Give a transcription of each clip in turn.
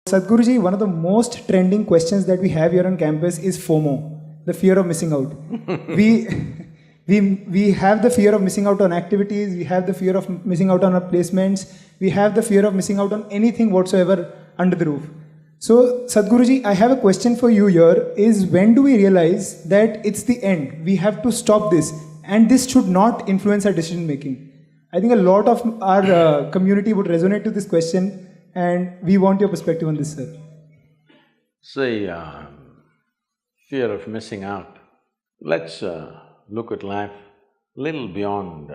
Sadhguruji, one of the most trending questions that we have here on campus is FOMO, the fear of missing out. we have the fear of missing out on activities, we have the fear of missing out on our placements, we have the fear of missing out on anything whatsoever under the roof. So, Sadhguruji, I have a question for you here, is when do we realize that it's the end? We have to stop this, and this should not influence our decision making. I think a lot of our community would resonate to this question, and we want your perspective on this, sir. See, fear of missing out. Let's look at life little beyond…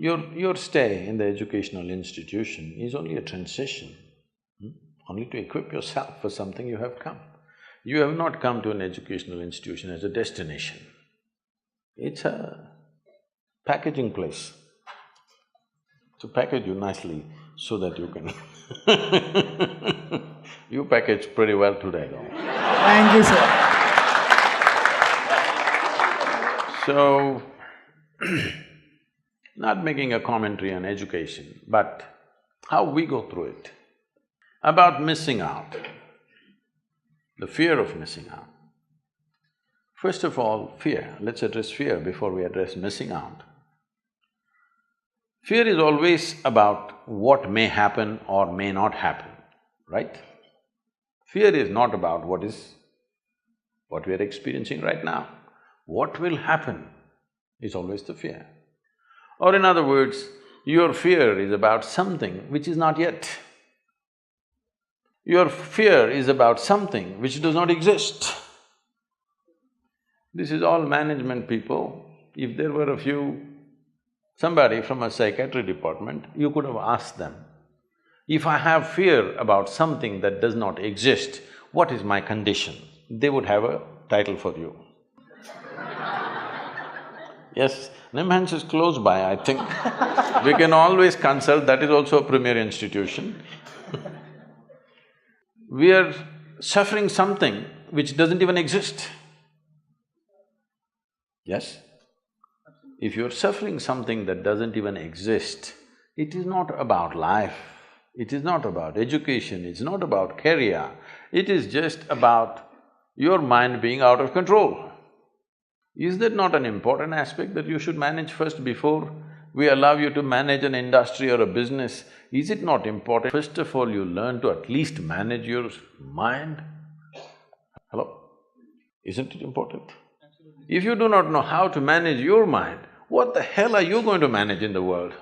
Your stay in the educational institution is only a transition, only to equip yourself for something you have come. You have not come to an educational institution as a destination. It's a packaging place to package you nicely so that you can You packaged pretty well today, though. Thank you, sir. So, not making a commentary on education, but how we go through it. About missing out, the fear of missing out. First of all, fear. Let's address fear before we address missing out. Fear is always about what may happen or may not happen, right? Fear is not about what we are experiencing right now. What will happen is always the fear. Or in other words, your fear is about something which is not yet. Your fear is about something which does not exist. This is all management people. If there were somebody from a psychiatry department, you could have asked them, if I have fear about something that does not exist, what is my condition? They would have a title for you. Yes, NIMHANS is close by, I think. We can always consult, that is also a premier institution. We are suffering something which doesn't even exist. Yes? If you're suffering something that doesn't even exist, it is not about life, it is not about education, it's not about career, it is just about your mind being out of control. Is that not an important aspect that you should manage first before we allow you to manage an industry or a business? Is it not important, first of all, you learn to at least manage your mind? Hello? Isn't it important? If you do not know how to manage your mind, what the hell are you going to manage in the world?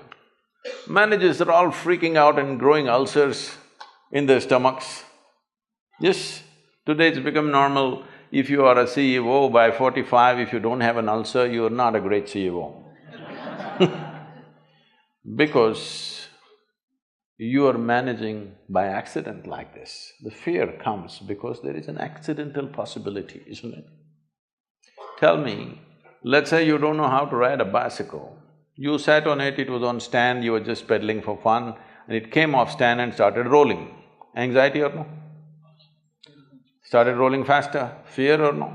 Managers are all freaking out and growing ulcers in their stomachs. Yes, today it's become normal, if you are a CEO by 45, if you don't have an ulcer, you are not a great CEO. Because you are managing by accident like this. The fear comes because there is an accidental possibility, isn't it? Tell me, let's say you don't know how to ride a bicycle. You sat on it, it was on stand, you were just pedaling for fun, and it came off stand and started rolling. Anxiety or no? Started rolling faster, fear or no?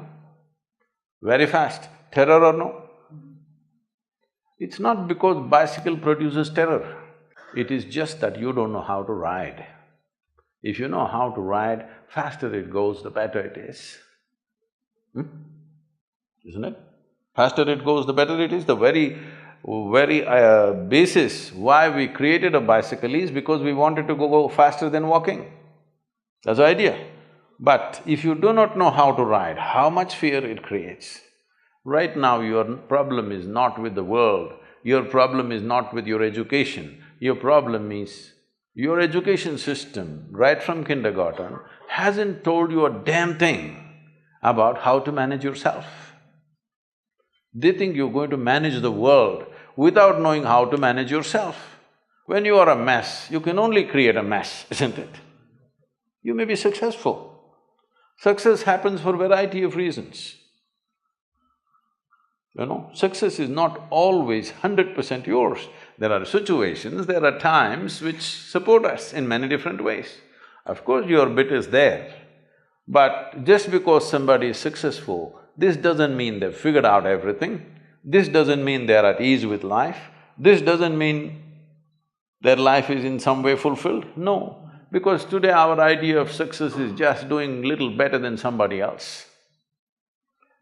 Very fast, terror or no? It's not because bicycle produces terror, it is just that you don't know how to ride. If you know how to ride, faster it goes, the better it is. Isn't it? Faster it goes, the better it is. The very basis why we created a bicycle is because we wanted to go faster than walking. That's the idea. But if you do not know how to ride, how much fear it creates. Right now your problem is not with the world, your problem is not with your education, your problem is your education system, right from kindergarten, hasn't told you a damn thing about how to manage yourself. They think you're going to manage the world without knowing how to manage yourself. When you are a mess, you can only create a mess, isn't it? You may be successful. Success happens for a variety of reasons. Success is not always 100% yours. There are situations, there are times which support us in many different ways. Of course, your bit is there, but just because somebody is successful, this doesn't mean they've figured out everything, this doesn't mean they're at ease with life, this doesn't mean their life is in some way fulfilled. No, Because today our idea of success is just doing little better than somebody else.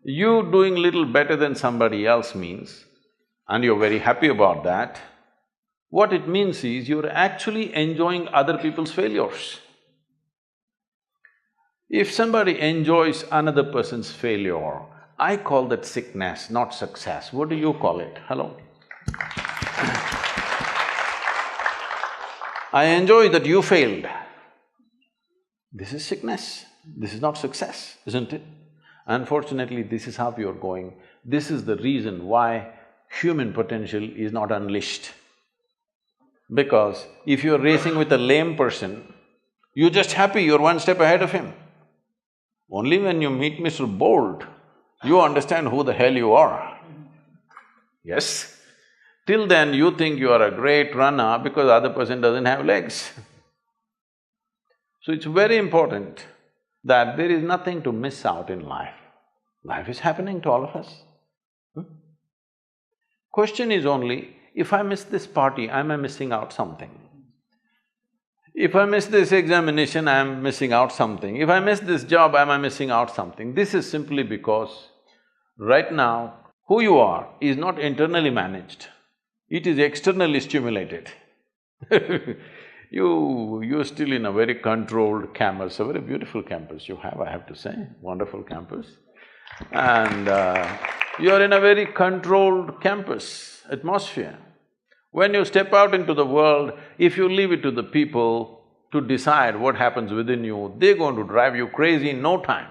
You doing little better than somebody else means, and you're very happy about that, what it means is you're actually enjoying other people's failures. If somebody enjoys another person's failure, I call that sickness, not success. What do you call it? Hello? I enjoy that you failed. This is sickness, this is not success, isn't it? Unfortunately, this is how you're going. This is the reason why human potential is not unleashed. Because if you're racing with a lame person, you're just happy you're one step ahead of him. Only when you meet Mr. Bolt, you understand who the hell you are. Yes? Till then, you think you are a great runner because the other person doesn't have legs. So it's very important that there is nothing to miss out in life. Life is happening to all of us. Question is only, if I miss this party, am I missing out something? If I miss this examination, I am missing out something. If I miss this job, am I missing out something? This is simply because right now, who you are is not internally managed, it is externally stimulated. You're still in a very controlled campus, a very beautiful campus you have, I have to say, wonderful campus. And you're in a very controlled campus atmosphere. When you step out into the world, if you leave it to the people to decide what happens within you, they're going to drive you crazy in no time.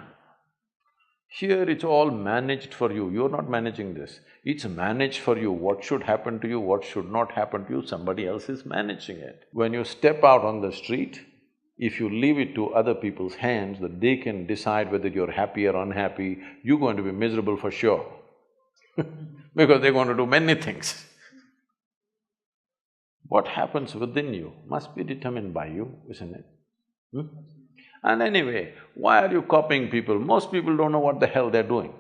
Here it's all managed for you, you're not managing this. It's managed for you, what should happen to you, what should not happen to you, somebody else is managing it. When you step out on the street, if you leave it to other people's hands that they can decide whether you're happy or unhappy, you're going to be miserable for sure because they're going to do many things. What happens within you must be determined by you, isn't it? And anyway, why are you copying people? Most people don't know what the hell they're doing.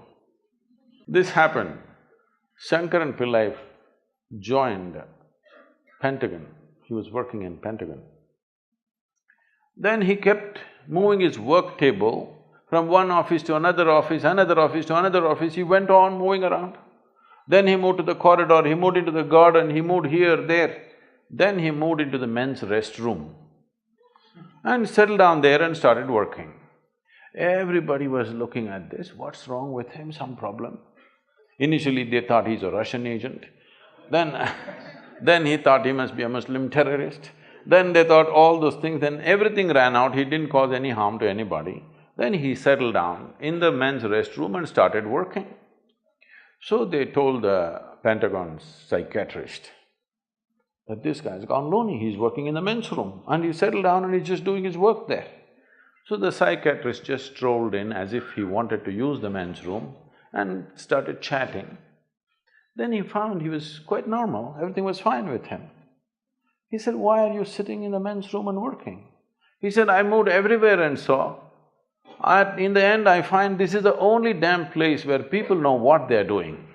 This happened. Shankaran Pillai joined Pentagon, he was working in Pentagon. Then he kept moving his work table from one office to another office, another office to another office, he went on moving around. Then he moved to the corridor, he moved into the garden, he moved here, there. Then he moved into the men's restroom and settled down there and started working. Everybody was looking at this, what's wrong with him, some problem? Initially they thought he's a Russian agent, then he thought he must be a Muslim terrorist, then they thought all those things, then everything ran out, he didn't cause any harm to anybody. Then he settled down in the men's restroom and started working. So they told the Pentagon's psychiatrist that this guy's gone loony, he's working in the men's room and he settled down and he's just doing his work there. So the psychiatrist just strolled in as if he wanted to use the men's room and started chatting. Then he found he was quite normal, everything was fine with him. He said, why are you sitting in the men's room and working? He said, I moved everywhere and saw. In the end, I find this is the only damn place where people know what they're doing.